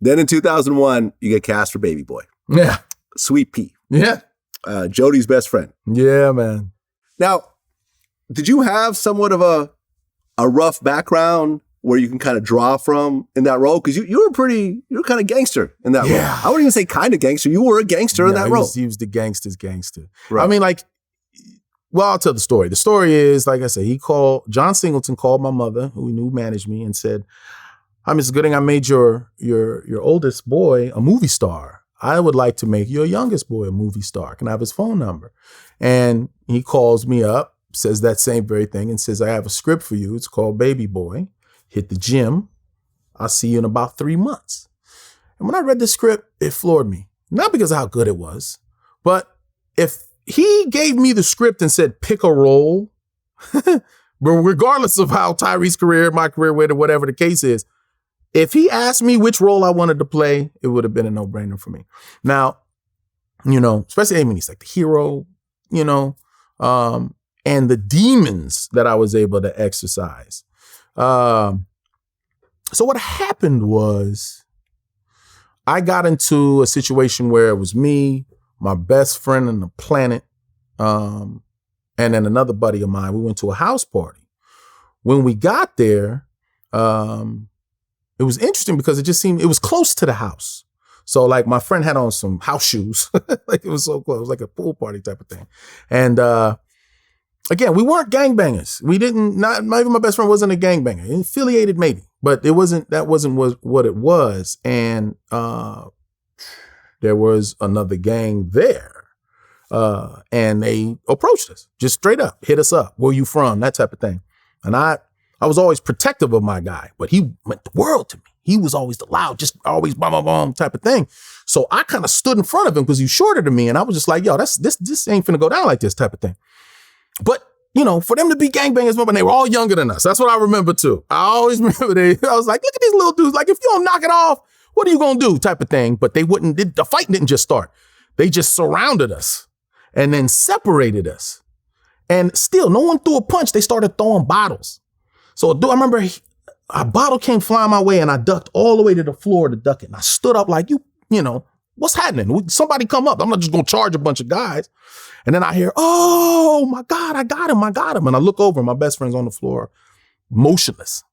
Then in 2001, you get cast for Baby Boy. Yeah. Sweetpea. Yeah. Jody's best friend. Yeah, man. Now, did you have somewhat of a rough background where you can kind of draw from in that role? Because you were kind of gangster in that role. I wouldn't even say kind of gangster. You were a gangster in that role. He was the gangster's gangster. Right. I mean, I'll tell the story. The story is, like I said, John Singleton called my mother, who he knew managed me, and said, "Hi, Mrs. Gooding, I made your oldest boy a movie star. I would like to make your youngest boy a movie star. Can I have his phone number?" And he calls me up, says that same very thing, and says, "I have a script for you. It's called Baby Boy. Hit the gym. I'll see you in about 3 months." And when I read the script, it floored me. Not because of how good it was, but if he gave me the script and said, pick a role, but regardless of how Tyree's career, my career, whatever the case is, if he asked me which role I wanted to play, it would have been a no-brainer for me. Now, especially when he's like the hero, and the demons that I was able to exercise. So what happened was I got into a situation where it was me, my best friend on the planet, and then another buddy of mine. We went to a house party. When we got there, it was interesting because it was close to the house. So like my friend had on some house shoes. Like it was so close. It was like a pool party type of thing. And again, we weren't gangbangers. Not even my best friend wasn't a gangbanger. Affiliated maybe, but that wasn't what it was. And there was another gang there. And they approached us, just straight up, hit us up. Where you from? That type of thing. And I was always protective of my guy, but he meant the world to me. He was always the loud, just always blah, blah, blah type of thing. So I kind of stood in front of him because he was shorter than me. And I was just like, yo, this ain't finna go down like this type of thing. But, for them to be gangbangers, and they were all younger than us. That's what I remember too. I always remember I was like, look at these little dudes. Like, if you don't knock it off, what are you going to do type of thing? But the fight didn't just start. They just surrounded us and then separated us. And still, no one threw a punch. They started throwing bottles. So I remember a bottle came flying my way and I ducked all the way to the floor to duck it. And I stood up like, what's happening? Somebody come up. I'm not just going to charge a bunch of guys. And then I hear, oh my God, I got him. And I look over and my best friend's on the floor, motionless.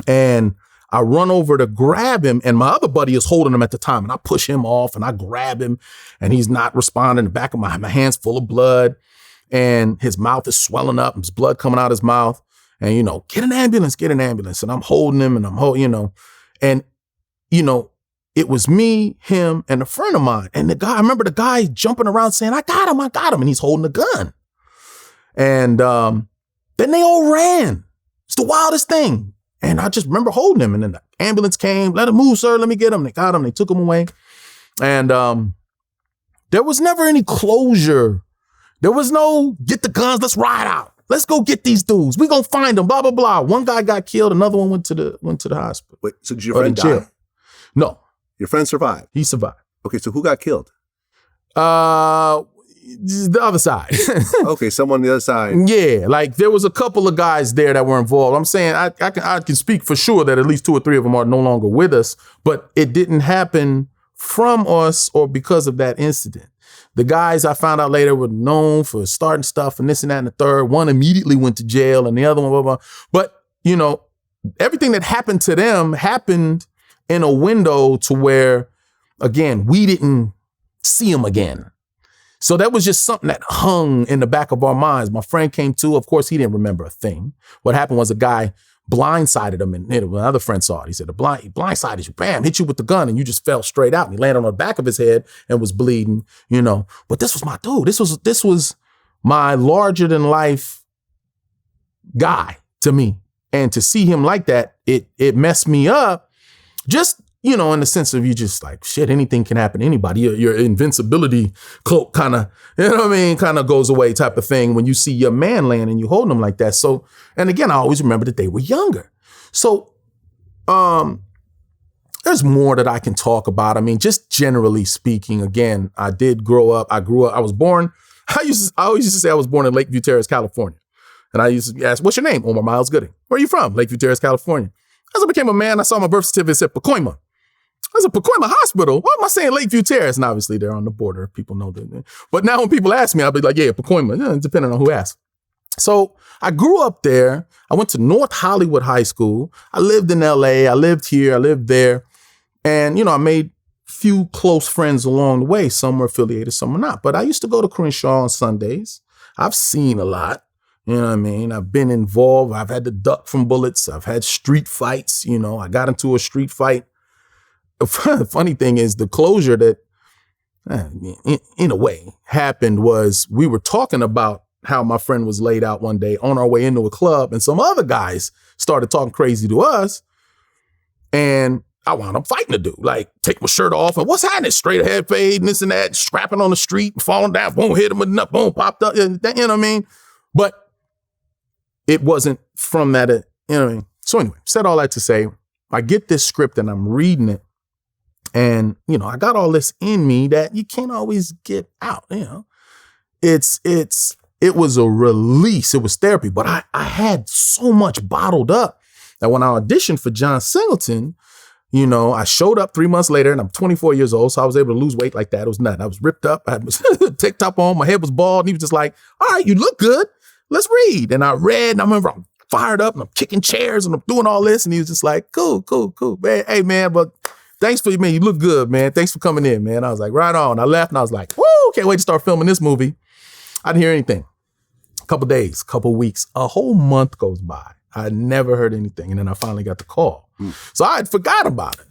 And I run over to grab him and my other buddy is holding him at the time. And I push him off and I grab him and he's not responding. The back of my hand's full of blood and his mouth is swelling up. There's blood coming out of his mouth. And, get an ambulance. And I'm holding him and and, it was me, him, and a friend of mine. And I remember the guy jumping around saying, I got him. And he's holding a gun. And then they all ran. It's the wildest thing. And I just remember holding him. And then the ambulance came. Let him move, sir. Let me get him. They got him. They took him away. And there was never any closure. There was no, get the guns, let's ride out. Let's go get these dudes. We gonna find them, blah, blah, blah. One guy got killed. Another one went to the hospital. Wait, so did your friend die? No. Your friend survived? He survived. Okay, so who got killed? The other side. Okay, someone on the other side. Yeah, like there was a couple of guys there that were involved. I'm saying I can speak for sure that at least 2 or 3 of them are no longer with us, but it didn't happen from us or because of that incident. The guys I found out later were known for starting stuff and this and that and the third. One immediately went to jail and the other one, blah, blah. But, everything that happened to them happened in a window to where, again, we didn't see them again. So that was just something that hung in the back of our minds. My friend came to, of course, he didn't remember a thing. What happened was a guy blindsided him and hit him. Another friend saw it. He said, he blindsided you, bam, hit you with the gun and you just fell straight out. And he landed on the back of his head and was bleeding, But this was my dude. This was my larger than life guy to me. And to see him like that, it messed me up. Just, in the sense of you just like, shit, anything can happen to anybody. Your invincibility cloak kind of, kind of goes away type of thing when you see your man laying and you holding him like that. So, and again, I always remember that they were younger. So, there's more that I can talk about. I mean, just generally speaking, again, I was born, I always used to say I was born in Lakeview Terrace, California. And I used to ask, what's your name? Omar Miles Gooding. Where are you from? Lakeview Terrace, California. As I became a man, I saw my birth certificate said Pacoima. I was at Pacoima Hospital. Why am I saying Lakeview Terrace? And obviously they're on the border. People know that. But now when people ask me, I'll be like, yeah, Pacoima, depending on who asks. So I grew up there. I went to North Hollywood High School. I lived in LA. I lived here. I lived there. And, I made few close friends along the way. Some were affiliated, some were not. But I used to go to Crenshaw on Sundays. I've seen a lot. You know what I mean? I've been involved. I've had to duck from bullets. I've had street fights. I got into a street fight. The funny thing is the closure that, in a way, happened was we were talking about how my friend was laid out one day on our way into a club, and some other guys started talking crazy to us. And I wound up fighting the dude, like take my shirt off and what's happening? Straight ahead fade and this and that, scrapping on the street, falling down, boom, hit him with enough, boom, popped up. You know what I mean? But it wasn't from that, you know what I mean? So anyway, said all that to say, I get this script and I'm reading it. And, I got all this in me that you can't always get out, It was a release. It was therapy. But I had so much bottled up that when I auditioned for John Singleton, I showed up 3 months later and I'm 24 years old. So I was able to lose weight like that. It was nothing. I was ripped up. I had my tank top on. My head was bald. And he was just like, all right, you look good. Let's read. And I read and I remember I'm fired up and I'm kicking chairs and I'm doing all this. And he was just like, cool. Man, hey, man, but thanks for, man, you look good, man. Thanks for coming in, man. I was like, right on. I left and I was like, woo, can't wait to start filming this movie. I didn't hear anything. A couple days, couple weeks, a whole month goes by. I never heard anything. And then I finally got the call. So I had forgot about it.